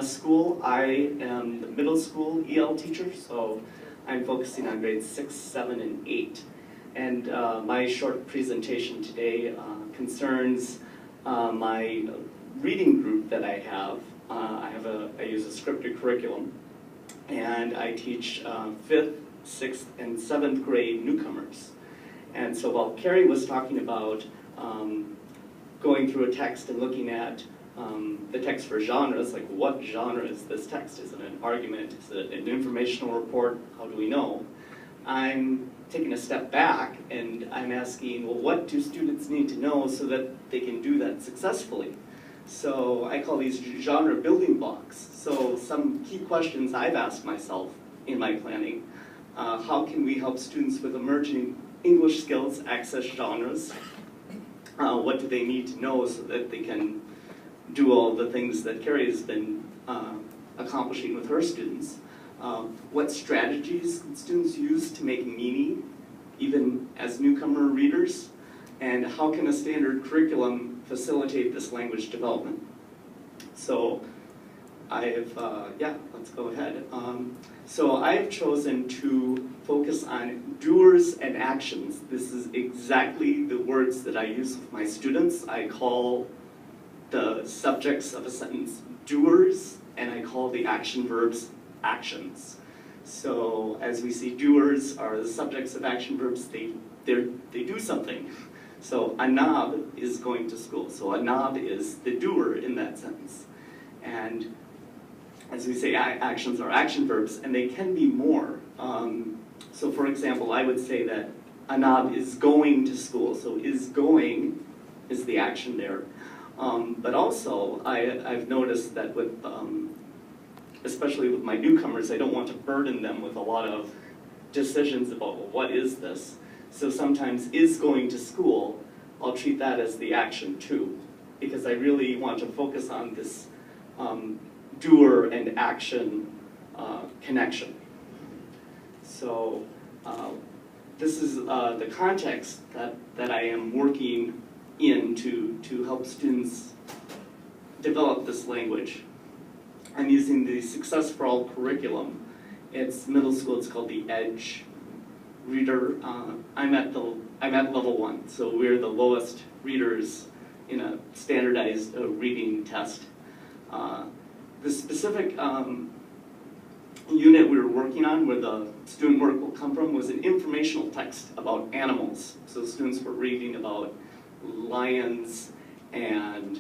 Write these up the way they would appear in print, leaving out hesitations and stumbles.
school. I am the middle school EL teacher, so I'm focusing on grades 6, 7, and 8. And my short presentation today concerns my reading group that I have. I use a scripted curriculum, and I teach 5th, 6th, and 7th grade newcomers. And so while Carrie was talking about going through a text and looking at the text for genres, like what genre is this text? Is it an argument? Is it an informational report? How do we know? I'm taking a step back and I'm asking, well, what do students need to know so that they can do that successfully? So I call these genre building blocks. So some key questions I've asked myself in my planning: how can we help students with emerging English skills access genres? What do they need to know so that they can do all the things that Carrie has been accomplishing with her students? What strategies can students use to make meaning, even as newcomer readers? And how can a standard curriculum facilitate this language development? So let's go ahead. So I've chosen to focus on doers and actions. This is exactly the words that I use with my students. I call the subjects of a sentence doers, and I call the action verbs actions. So as we see, doers are the subjects of action verbs. They do something. So Anab is going to school. So Anab is the doer in that sentence. And as we say, actions are action verbs, and they can be more. So for example, I would say that Anab is going to school. So is going is the action there. But also, I've noticed that with, especially with my newcomers, I don't want to burden them with a lot of decisions about, well, what is this? So sometimes is going to school, I'll treat that as the action too, because I really want to focus on this doer and action connection. So this is the context that I am working in to help students develop this language. I'm using the Success for All curriculum. It's middle school, it's called the EDGE reader. I'm at level 1, so we're the lowest readers in a standardized reading test. The specific unit we were working on, where the student work will come from, was an informational text about animals. So students were reading about lions and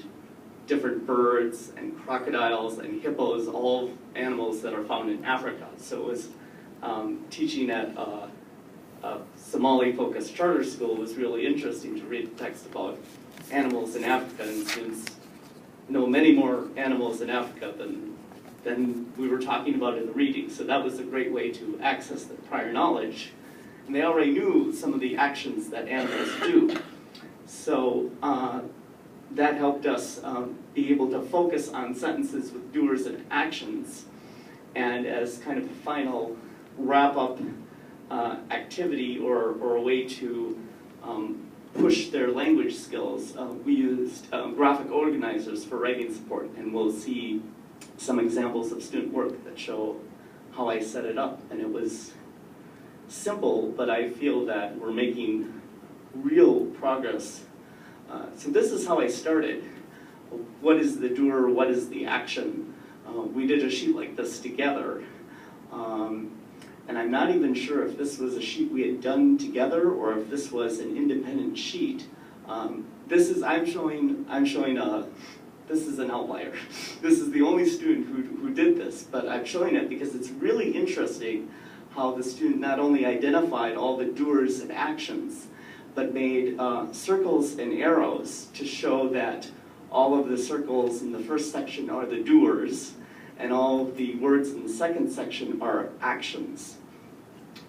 different birds and crocodiles and hippos, all animals that are found in Africa. So it was teaching at a Somali-focused charter school. Was really interesting to read the text about animals in Africa, and students know many more animals in Africa than we were talking about in the reading. So that was a great way to access the prior knowledge. And they already knew some of the actions that animals do. So that helped us be able to focus on sentences with doers and actions. And as kind of a final wrap-up activity or a way to push their language skills, we used graphic organizers for writing support. And we'll see some examples of student work that show how I set it up. And it was simple, but I feel that we're making real progress. So this is how I started. What is the doer? What is the action? We did a sheet like this together. And I'm not even sure if this was a sheet we had done together or if this was an independent sheet. This is an outlier. This is the only student who did this, but I'm showing it because it's really interesting how the student not only identified all the doers and actions, but made circles and arrows to show that all of the circles in the first section are the doers, and all of the words in the second section are actions.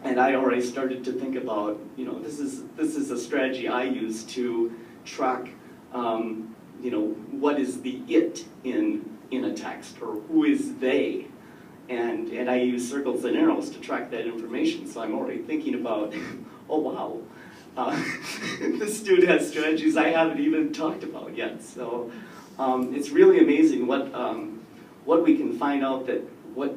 And I already started to think about, this is a strategy I use to track, what is the it in a text, or who is they, and I use circles and arrows to track that information. So I'm already thinking about, oh wow. This student has strategies I haven't even talked about yet. So it's really amazing what what we can find out that what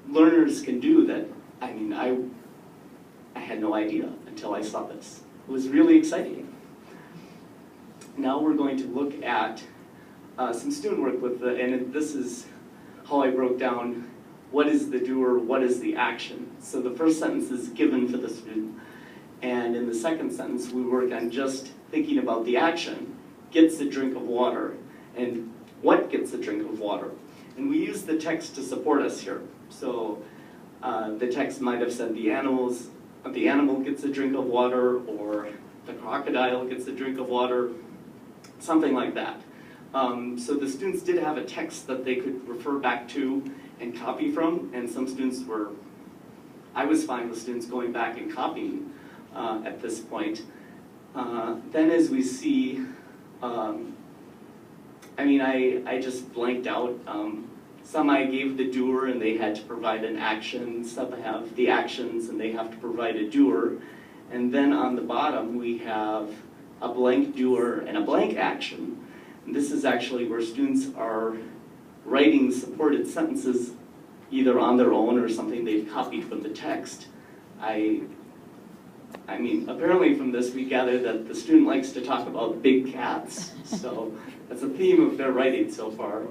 learners can do that, I mean, I had no idea until I saw this. It was really exciting. Now we're going to look at some student work with and this is how I broke down what is the doer, what is the action. So the first sentence is given for the student, and in the second sentence we work on just thinking about the action, gets a drink of water, and what gets a drink of water. And we use the text to support us here. So the text might have said the animal gets a drink of water, or the crocodile gets a drink of water, something like that. So the students did have a text that they could refer back to and copy from, and some students were, I was fine with students going back and copying at this point. Then as we see, I mean, I just blanked out. Some I gave the doer and they had to provide an action, some have the actions and they have to provide a doer. And then on the bottom we have a blank doer and a blank action. And this is actually where students are writing supported sentences either on their own or something they've copied from the text. I mean, apparently from this we gather that the student likes to talk about big cats. So that's a theme of their writing so far.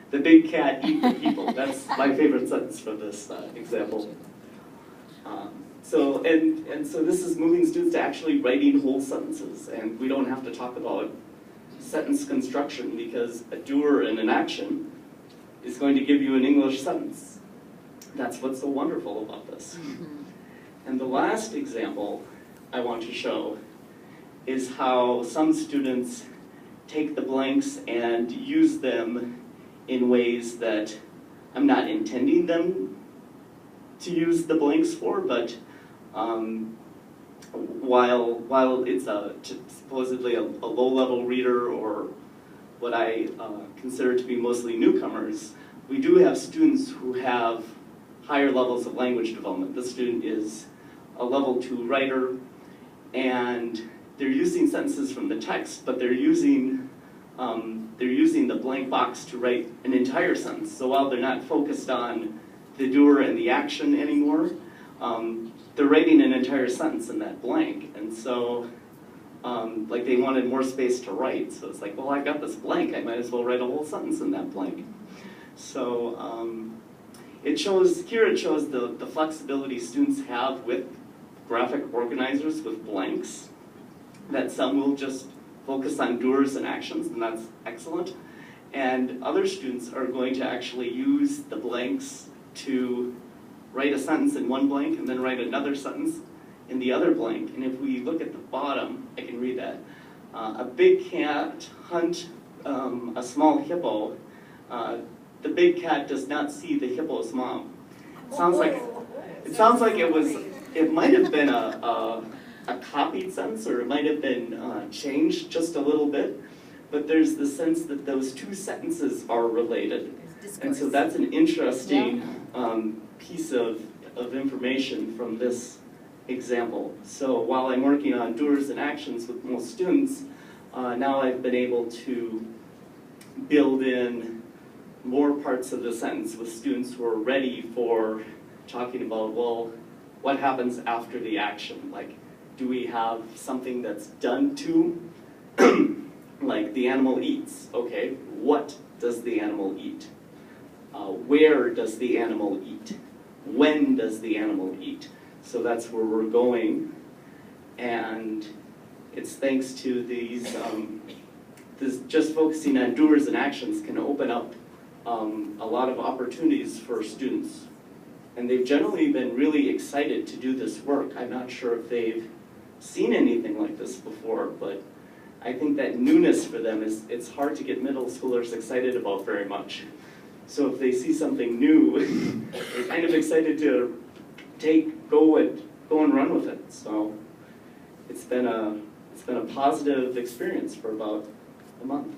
The big cat eat the people. That's my favorite sentence from this example. So this is moving students to actually writing whole sentences, and we don't have to talk about sentence construction because a doer and an action is going to give you an English sentence. That's what's so wonderful about this. And the last example I want to show is how some students take the blanks and use them in ways that I'm not intending them to use the blanks for, but while it's supposedly a low-level reader or what I consider to be mostly newcomers, we do have students who have higher levels of language development. This student is a level 2 writer, and they're using sentences from the text, but they're using the blank box to write an entire sentence. So while they're not focused on the doer and the action anymore, they're writing an entire sentence in that blank. And so, like, they wanted more space to write. So it's like, well, I've got this blank. I might as well write a whole sentence in that blank. So it shows the flexibility students have with graphic organizers with blanks, that some will just focus on doers and actions, and that's excellent. And other students are going to actually use the blanks to write a sentence in one blank and then write another sentence in the other blank. And if we look at the bottom, I can read that. A big cat hunt a small hippo. The big cat does not see the hippo's mom. It sounds like it might have been a copied sentence, or it might have been changed just a little bit, but there's the sense that those two sentences are related. And so that's an interesting piece of information from this example. So while I'm working on doers and actions with most students, now I've been able to build in more parts of the sentence with students who are ready for talking about, well, what happens after the action? Like, do we have something that's done to, like the animal eats? Okay, what does the animal eat? Where does the animal eat? When does the animal eat? So that's where we're going, and it's thanks to these, this just focusing on doers and actions can open up a lot of opportunities for students. And they've generally been really excited to do this work. I'm not sure if they've seen anything like this before, but I think that newness for them it's hard to get middle schoolers excited about very much. So if they see something new, they're kind of excited to go and run with it. So it's been a positive experience for about a month.